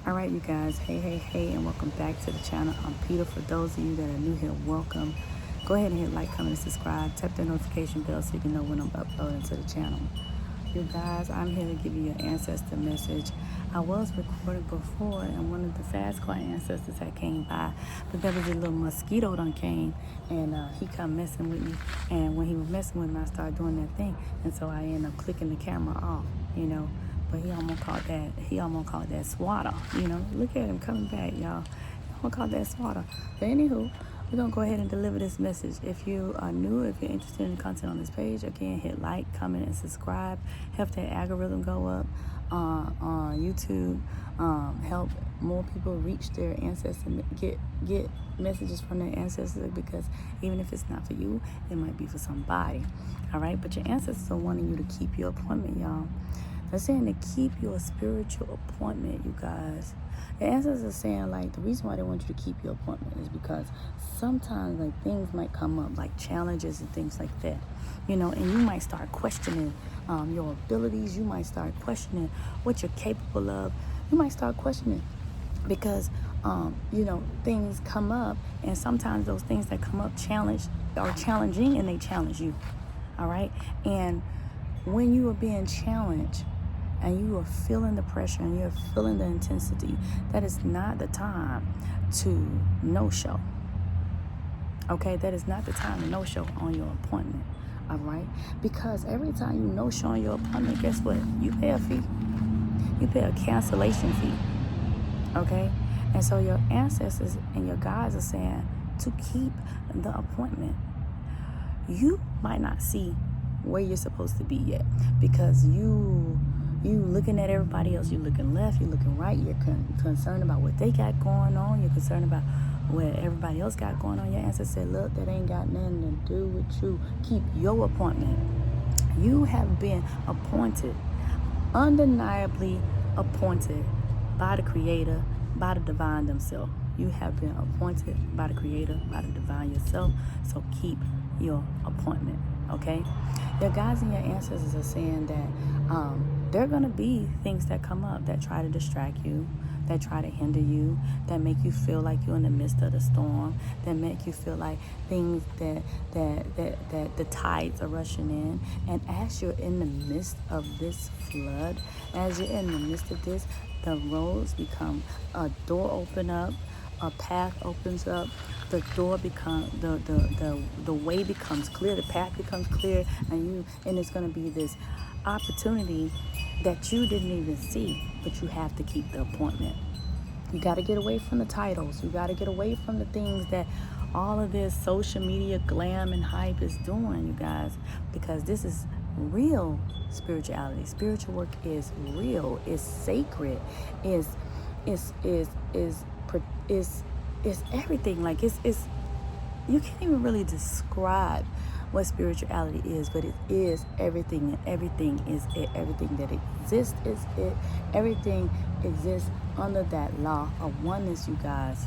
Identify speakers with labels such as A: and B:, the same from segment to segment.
A: All right, you guys. Hey, and welcome back to the channel. I'm Peter. For those of you that are new here, welcome. Go ahead and hit like, comment, and subscribe. Tap that notification bell so you can know when I'm uploading to the channel. You guys, I'm here to give you your ancestor message. I was recording before, and one of the fast quiet ancestors had came by, but there was a little mosquito done came, and he come messing with me. And when he was messing with me, I started doing that thing, and so I ended up clicking the camera off, But he almost called that swatter, Look at him coming back, y'all. He almost called that swatter. But anywho, we're going to go ahead and deliver this message. If you are new, if you're interested in the content on this page, again, hit like, comment, and subscribe. Help that algorithm go up on YouTube. Help more people reach their ancestors and get messages from their ancestors, because even if it's not for you, it might be for somebody. All right? But your ancestors are wanting you to keep your appointment, y'all. They're saying to keep your spiritual appointment, you guys. The ancestors are saying, the reason why they want you to keep your appointment is because sometimes, things might come up, like challenges and things like that, and you might start questioning your abilities. You might start questioning what you're capable of. You might start questioning because, things come up, and sometimes those things that come up are challenging, and they challenge you, all right? And when you are being challenged, and you are feeling the pressure and you're feeling the intensity, that is not the time to no-show. Okay, that is not the time to no-show on your appointment, all right? Because every time you no-show on your appointment, guess what? You pay a fee. You pay a cancellation fee, okay? And so your ancestors and your guides are saying to keep the appointment. You might not see where you're supposed to be yet, because you looking at everybody else. You looking left, you looking right. You're concerned about what they got going on. You're concerned about what everybody else got going on. Your ancestors said, look, that ain't got nothing to do with you. Keep your appointment. You have been appointed, undeniably appointed by the Creator, by the Divine themselves. You have been appointed by the Creator, by the Divine yourself. So keep your appointment, okay? Your guides and your ancestors are saying that there are going to be things that come up that try to distract you, that try to hinder you, that make you feel like you're in the midst of the storm, that make you feel like things that the tides are rushing in. And as you're in the midst of this flood, as you're in the midst of this, the roads become, a door open up, a path opens up, the door becomes, the way becomes clear, the path becomes clear, and it's going to be this opportunity that you didn't even see, but you have to keep the appointment. You got to get away from the titles. You got to get away from the things that all of this social media glam and hype is doing, you guys, because this is real spirituality. Spiritual work is real. It's sacred. It's everything. It's you can't even really describe what spirituality is, but it is everything, and everything is it. Everything that exists is it. Everything exists under that law of oneness, you guys.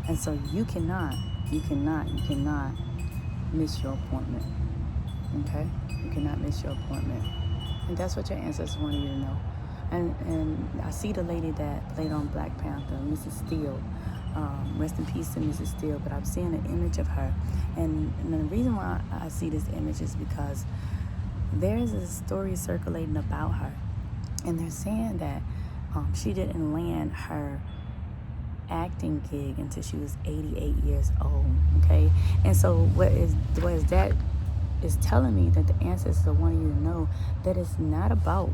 A: And so you cannot miss your appointment. Okay? You cannot miss your appointment. And that's what your ancestors wanted you to know. And I see the lady that played on Black Panther, Mrs. Steele. Rest in peace to Mrs. Steele, but I'm seeing an image of her. And the reason why I see this image is because there's a story circulating about her. And they're saying that she didn't land her acting gig until she was 88 years old, okay? And so what is that is telling me that the ancestors are wanting you to know that it's not about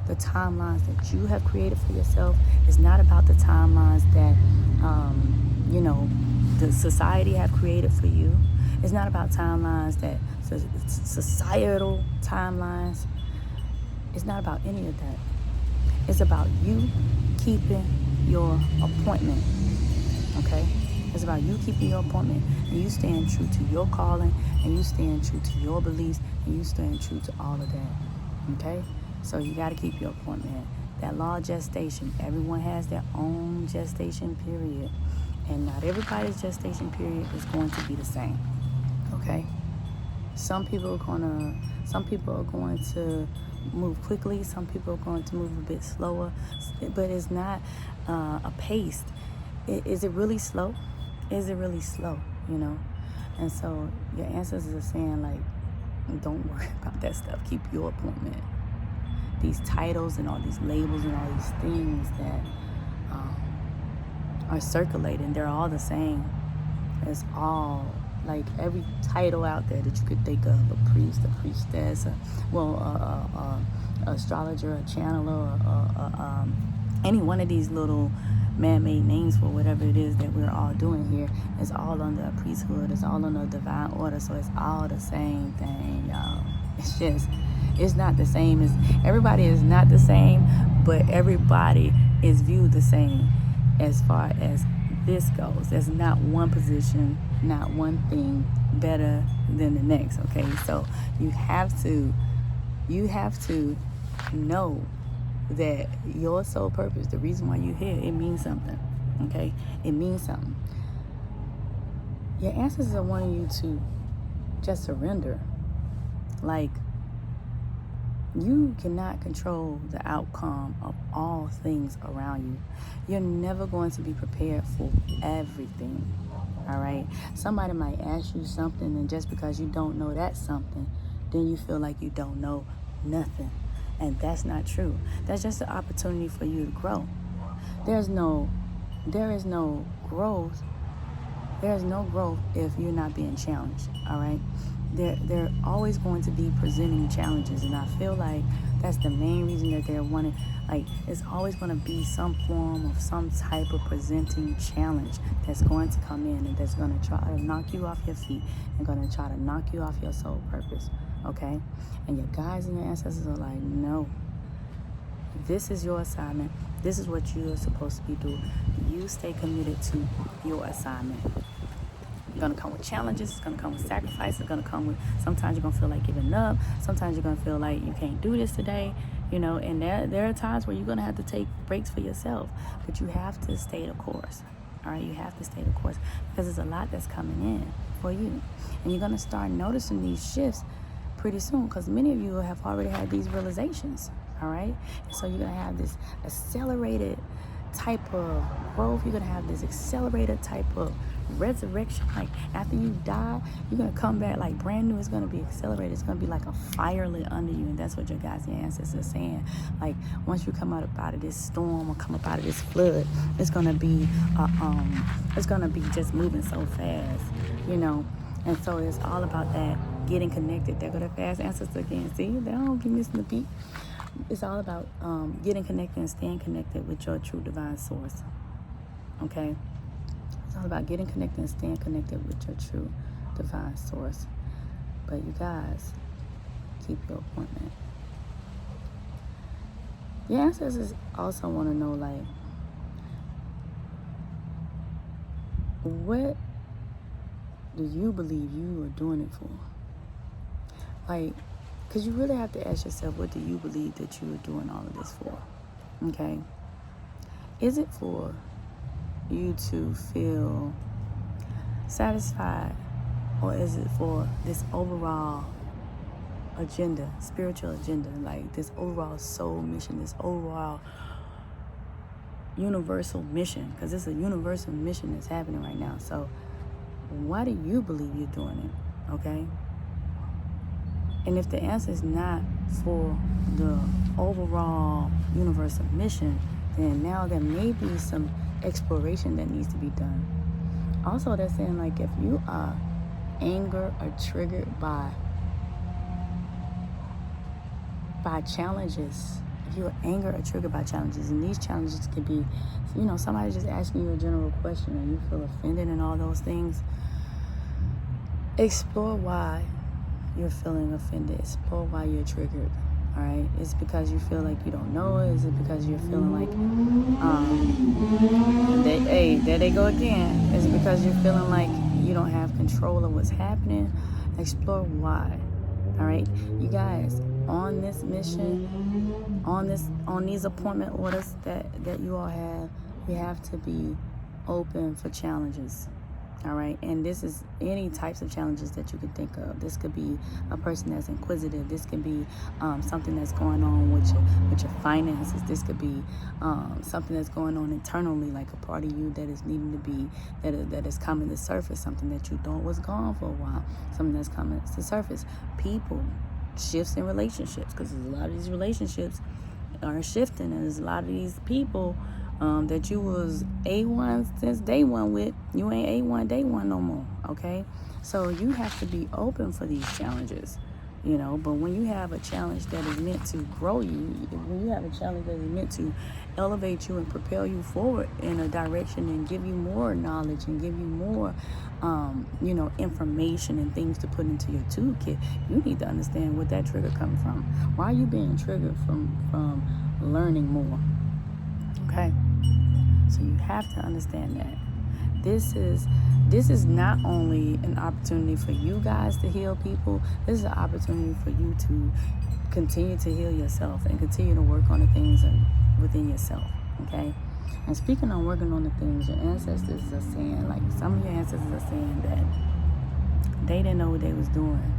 A: the timelines that you have created for yourself. It's not about the timelines that the society have created for you. It's not about timelines that societal timelines. It's not about any of that. It's about you keeping your appointment. Okay? It's about you keeping your appointment, and you staying true to your calling, and you staying true to your beliefs, and you staying true to all of that. Okay? So you got to keep your appointment. That law of gestation, everyone has their own gestation period. And not everybody's gestation period is going to be the same. Okay? Some people are going to move quickly. Some people are going to move a bit slower, but it's not a pace. Is it really slow? Is it really slow? You know, and so your ancestors are saying, like, don't worry about that stuff. Keep your appointment. These titles and all these labels and all these things that are circulating, they're all the same. It's all, like, every title out there that you could think of, a priest, a priestess, astrologer, a channeler, any one of these little man-made names for whatever it is that we're all doing here. It's all under a priesthood. It's all under a divine order. So it's all the same thing, y'all. It's not the same. Everybody is not the same, but everybody is viewed the same as far as this goes. There's not one position, not one thing better than the next, okay? So you have to know that your soul purpose, the reason why you're here, it means something, okay? It means something. Your ancestors are wanting you to just surrender. Like, you cannot control the outcome of all things around you. You're never going to be prepared for everything, all right? Somebody might ask you something, and just because you don't know that something, then you feel like you don't know nothing. And that's not true. That's just an opportunity for you to grow. There is no growth. There is no growth if you're not being challenged, all right? They're always going to be presenting challenges, and I feel like that's the main reason that they're wanting, like, it's always going to be some form of some type of presenting challenge that's going to come in and that's going to try to knock you off your feet and going to try to knock you off your soul purpose, okay? And your guides and your ancestors are like, no, this is your assignment. This is what you're supposed to be doing. You stay committed to your assignment. It's going to come with challenges. It's going to come with sacrifice. It's going to come with, sometimes you're going to feel like giving up. Sometimes you're going to feel like you can't do this today, you know, and there are times where you're going to have to take breaks for yourself, but you have to stay the course, all right? You have to stay the course because there's a lot that's coming in for you, and you're going to start noticing these shifts pretty soon because many of you have already had these realizations, all right? And so you're going to have this accelerated type of growth. You're going to have this accelerated type of resurrection. Like, after you die, you're going to come back like brand new. It's going to be accelerated. It's going to be like a fire lit under you, and that's what your guys and ancestors are saying. Like, once you come out of this storm or come up out of this flood, it's going to be just moving so fast, you know. And so it's all about that getting connected. There go that fast ancestor again. See, they don't be missing the beat. It's all about getting connected and staying connected with your true divine source, okay? It's all about getting connected and staying connected with your true divine source. But you guys, keep your appointment. Your ancestors also want to know, like, what do you believe you are doing it for? Like, because you really have to ask yourself, what do you believe that you are doing all of this for? Okay? Is it for you to feel satisfied, or is it for this overall agenda, spiritual agenda, like this overall soul mission, this overall universal mission? Because it's a universal mission that's happening right now. So why do you believe you're doing it? Okay? And if the answer is not for the overall universal mission, then now there may be some exploration that needs to be done. Also, they're saying, like, if you are angered or triggered by challenges, if you're angered or triggered by challenges, and these challenges could be, you know, somebody just asking you a general question and you feel offended and all those things, explore why you're feeling offended. Explore why you're triggered. All right? Is it because you feel like you don't know? Is it because you're feeling like, there they go again. Is it because you're feeling like you don't have control of what's happening? Explore why. All right? You guys, on this mission, on these appointment orders that you all have, you have to be open for challenges. All right, and this is any types of challenges that you can think of. This could be a person that's inquisitive. This could be something that's going on with your finances. This could be something that's going on internally, like a part of you that is needing to be that is coming to surface. Something that you thought was gone for a while. Something that's coming to surface. People, shifts in relationships, because a lot of these relationships are shifting, and there's a lot of these people that you was A1 since day one with, you ain't A1 day one no more, okay? So you have to be open for these challenges, you know. But when you have a challenge that is meant to grow you, when you have a challenge that is meant to elevate you and propel you forward in a direction and give you more knowledge and give you more, you know, information and things to put into your toolkit, you need to understand what that trigger comes from. Why are you being triggered from learning more? Okay, so you have to understand that this is not only an opportunity for you guys to heal people. This is an opportunity for you to continue to heal yourself and continue to work on the things within yourself. Okay, and speaking on working on the things, your ancestors are saying, like some of your ancestors are saying that they didn't know what they was doing,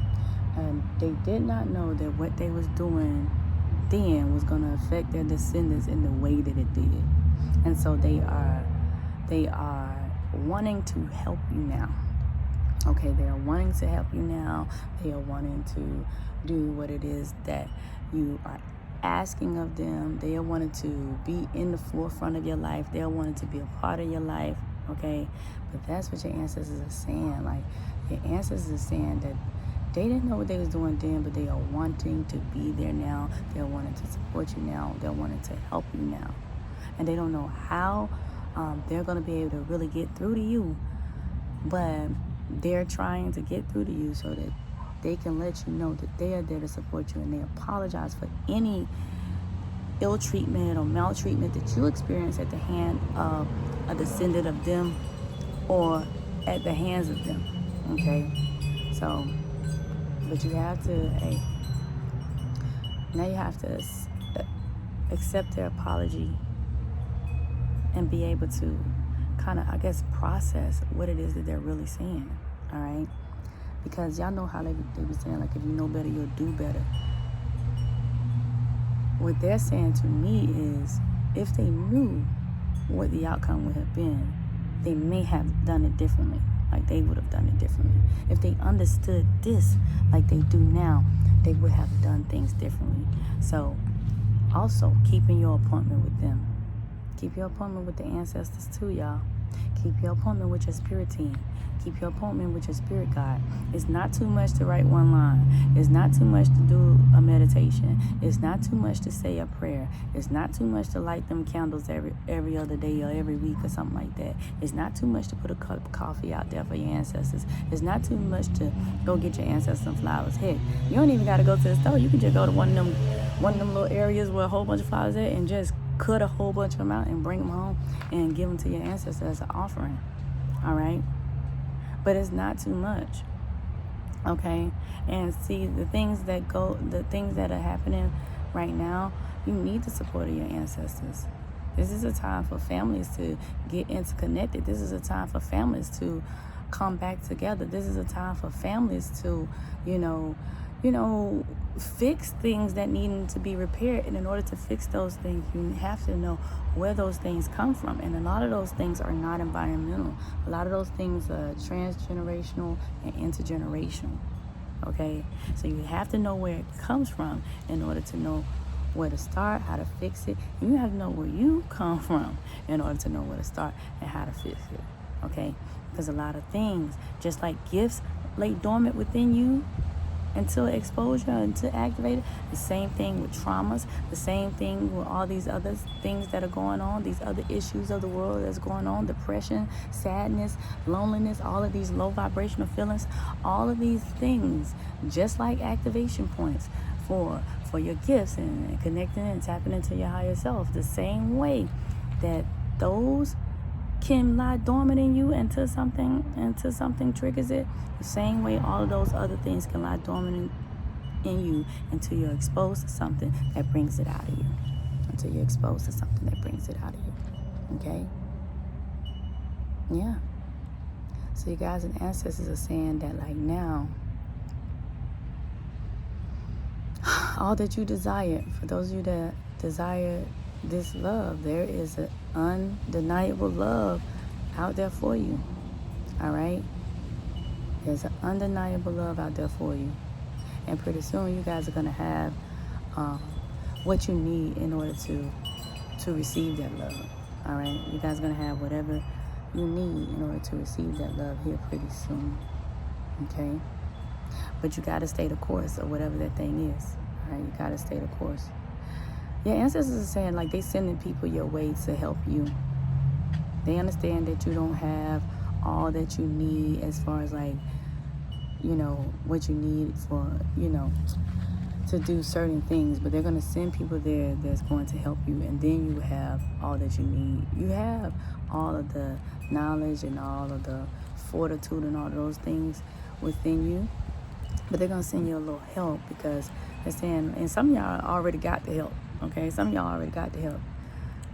A: and they did not know that what they was doing then was going to affect their descendants in the way that it did. And so they are wanting to help you now. Okay, they are wanting to help you now. They are wanting to do what it is that you are asking of them. They are wanting to be in the forefront of your life. They are wanting to be a part of your life. Okay, but that's what your ancestors are saying. Like, your ancestors are saying that they didn't know what they was doing then, but they are wanting to be there now. They're wanting to support you now. They're wanting to help you now. And they don't know how they're going to be able to really get through to you, but they're trying to get through to you so that they can let you know that they are there to support you, and they apologize for any ill treatment or maltreatment that you experience at the hand of a descendant of them or at the hands of them. Okay, so, but you have to, now you have to accept their apology and be able to kind of, I guess, process what it is that they're really saying. All right, because y'all know how they be saying, like, if you know better, you'll do better. What they're saying to me is, if they knew what the outcome would have been, they may have done it differently. Like, they would have done it differently. If they understood this like they do now, they would have done things differently. So, also, keeping your appointment with them. Keep your appointment with the ancestors too, y'all. Keep your appointment with your spirit team. Keep your appointment with your spirit guide. It's not too much to write one line. It's not too much to do a meditation. It's not too much to say a prayer. It's not too much to light them candles every other day or every week or something like that. It's not too much to put a cup of coffee out there for your ancestors. It's not too much to go get your ancestors some flowers. Heck, you don't even got to go to the store. You can just go to one of them little areas where a whole bunch of flowers are and just cut a whole bunch of them out and bring them home and give them to your ancestors as an offering. All right, but it's not too much. Okay, and see, the things that are happening right now, you need the support of your ancestors. This is a time for families to get interconnected. This is a time for families to come back together. This is a time for families to, you know, fix things that need to be repaired. And in order to fix those things, you have to know where those things come from. And a lot of those things are not environmental. A lot of those things are transgenerational and intergenerational. Okay? So you have to know where it comes from in order to know where to start, how to fix it. And you have to know where you come from in order to know where to start and how to fix it. Okay? Because a lot of things, just like gifts, lay dormant within you until exposure, until activated. The same thing with traumas, the same thing with all these other things that are going on, these other issues of the world that's going on, depression, sadness, loneliness, all of these low vibrational feelings, all of these things, just like activation points for your gifts and connecting and tapping into your higher self, the same way that those can lie dormant in you until something triggers it. The same way all of those other things can lie dormant in you until you're exposed to something that brings it out of you. Until you're exposed to something that brings it out of you. Okay? Yeah. So you guys and ancestors are saying that, like, now, all that you desire, for those of you that desire this love, there is an undeniable love out there for you. All right? There's an undeniable love out there for you. And pretty soon you guys are going to have what you need in order to receive that love. All right? You guys are going to have whatever you need in order to receive that love here pretty soon. Okay? But you got to stay the course of whatever that thing is. All right? You got to stay the course. Your ancestors are saying, like, they sending people your way to help you. They understand that you don't have all that you need as far as, like, you know, what you need for, you know, to do certain things. But they're going to send people there that's going to help you. And then you have all that you need. You have all of the knowledge and all of the fortitude and all of those things within you. But they're going to send you a little help, because they're saying, and some of y'all already got the help. Okay, some of y'all already got the help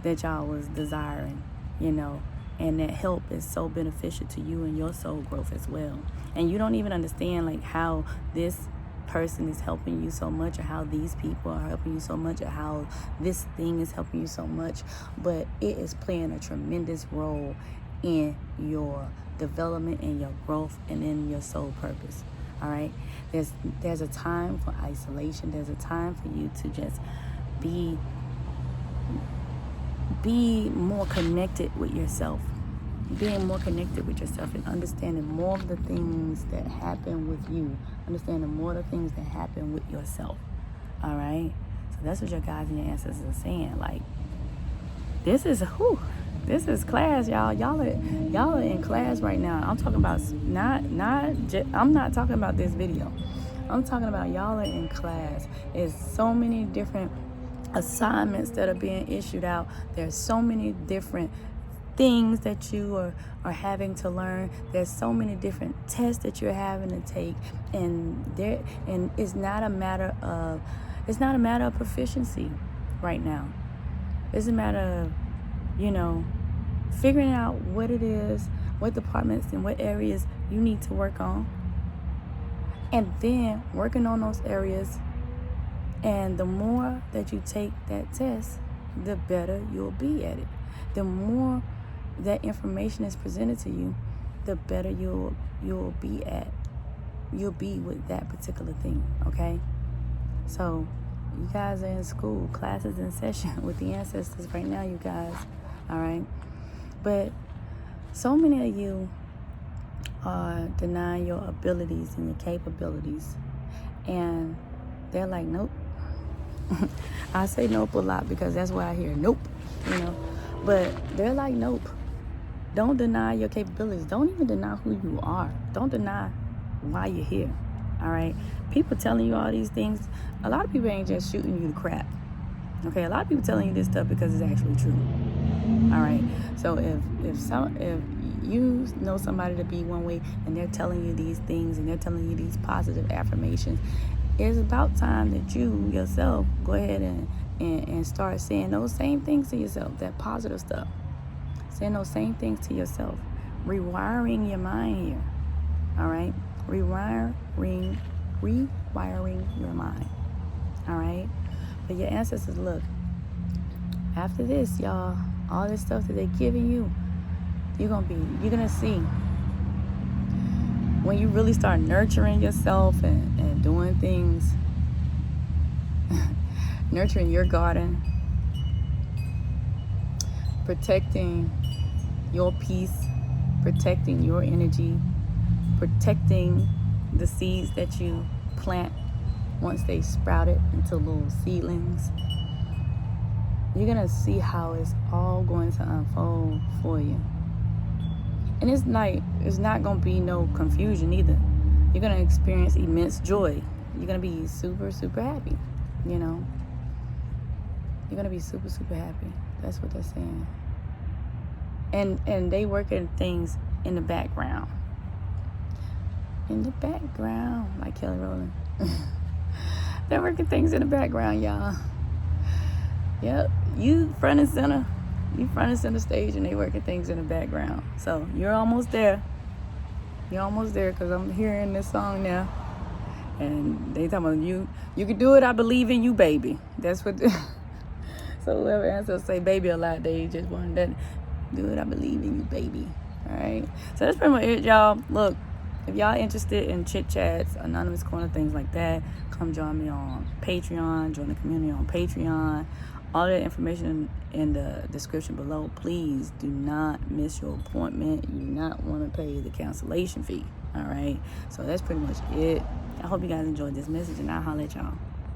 A: that y'all was desiring, you know, and that help is so beneficial to you and your soul growth as well. And you don't even understand, like, how this person is helping you so much, or how these people are helping you so much, or how this thing is helping you so much, but it is playing a tremendous role in your development and your growth and in your soul purpose. All right, there's a time for isolation. There's a time for you to just be more connected with yourself, being more connected with yourself, and understanding more of the things that happen with you, understanding more of the things that happen with yourself. All right, so that's what your guides and your ancestors are saying. Like, this is class, y'all. Y'all are in class right now. I'm talking about I'm not talking about this video. I'm talking about y'all are in class. There's so many different assignments that are being issued out. There's so many different things that you are having to learn. There's so many different tests that you're having to take, and it's not a matter of proficiency right now. It's a matter of, you know, figuring out what it is, what departments and what areas you need to work on, and then working on those areas. And the more that you take that test, the better you'll be at it. The more that information is presented to you, the better you'll be with that particular thing. Okay? So you guys are in school, classes in session with the ancestors right now, you guys. All right? But so many of you are denying your abilities and your capabilities. And they're like, nope. I say nope a lot because that's why I hear nope, you know. But they're like, nope. Don't deny your capabilities. Don't even deny who you are. Don't deny why you're here. All right? People telling you all these things, a lot of people ain't just shooting you the crap. Okay? A lot of people telling you this stuff because it's actually true. All right? So if you know somebody to be one way and they're telling you these things and they're telling you these positive affirmations, it's about time that you yourself go ahead and start saying those same things to yourself, that positive stuff. Saying those same things to yourself. Rewiring your mind here. All right? Rewiring your mind. All right? But your ancestors, look, after this, y'all, all this stuff that they're giving you, you're gonna see when you really start nurturing yourself and doing things, nurturing your garden, protecting your peace, protecting your energy, protecting the seeds that you plant once they sprouted into little seedlings. You're gonna see how it's all going to unfold for you. And it's not going to be no confusion either. You're going to experience immense joy. You're going to be super, super happy, you know. You're going to be super, super happy. That's what they're saying. And they working things in the background. In the background, like Kelly Rowland. They're working things in the background, y'all. Yep, you front and center. You front and center stage, and they working things in the background. So you're almost there. You're almost there, because I'm hearing this song now. And they talking about you can do it, I believe in you, baby. That's what so whoever ancestors say baby a lot, they just want that. Do it, I believe in you, baby. Alright. So that's pretty much it, y'all. Look, if y'all interested in chit chats, anonymous corner, things like that, come join me on Patreon, join the community on Patreon. All that information in the description below. Please do not miss your appointment. You do not want to pay the cancellation fee. Alright. So that's pretty much it. I hope you guys enjoyed this message, and I'll holler at y'all.